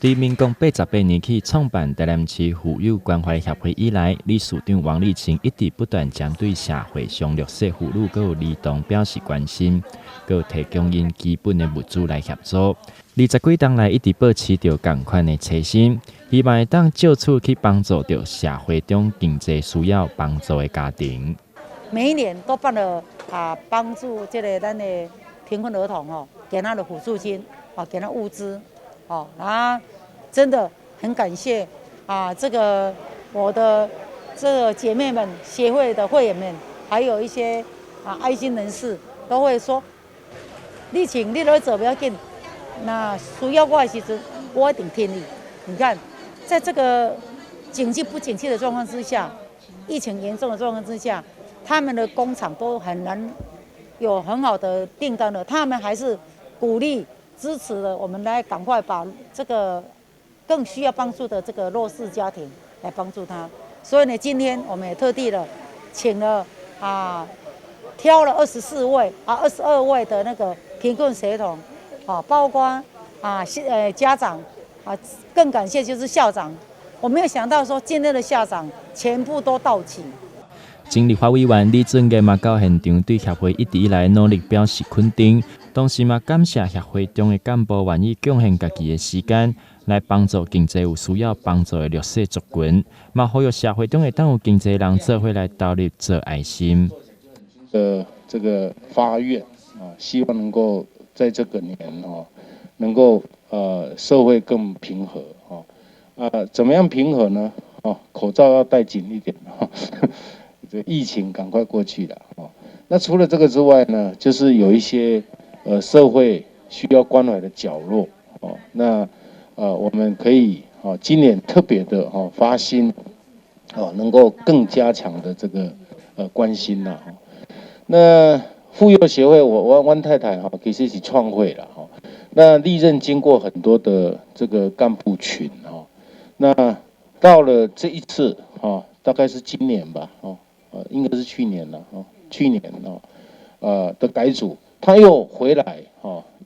自民国88年起创办台南市妇幼关怀协会以来，理事长王丽琴一直不断将对社会上弱势妇女和儿童表示关心，佮提供因基本的物资来协助。20几年来一直保持着同款的初心，希望会当借此去帮助着社会中经济需要帮助的家庭。每一年都办了帮助咱的贫困儿童给他的辅助金给他物资然后真的很感谢我的这个姐妹们、协会的会员们，还有一些爱心人士都会说，你请你来做不要紧，那需要我的时候，我一定听你。你看，在这个经济不景气的状况之下，疫情严重的状况之下，他们的工厂都很难有很好的订单了，他们还是鼓励支持了我们来赶快把这个更需要帮助的这个弱势家庭来帮助他。所以呢，今天我们也特地的请了挑了22位的那个贫困协同包括家长更感谢就是校长，我没有想到说今天的校长全部都到齐。经立法委员李俊杰嘛到现场对协会一直以来努力表示肯定，同时嘛感谢协会中的干部愿意贡献家己的时间来帮助经济有需要帮助的弱势族群，嘛呼吁社会中会当有经济人做伙来投入做爱心。这个发愿希望能够在这个年能够社会更平和怎么样平和呢？口罩要戴紧一点这疫情赶快过去了那除了这个之外呢，就是有一些社会需要关怀的角落那我们可以今年特别的发心能够更加强的这个关心啦那妇幼协会我太太其实是创会了那历任经过很多的这个干部群那到了这一次大概是今年吧应该是去年了的改组，他又回来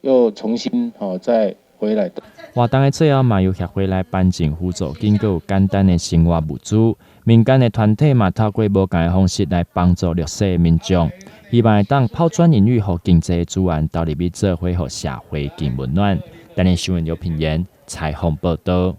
又重新再回来的。活动的最后嘛，由协会来颁证辅助金，佮有简单的生活物资。民间的团体嘛，透过无同的方式来帮助弱势的民众，希望会当抛砖引玉，互经济资源投入去做伙，互社会更温暖。但是新闻有评言采访报道。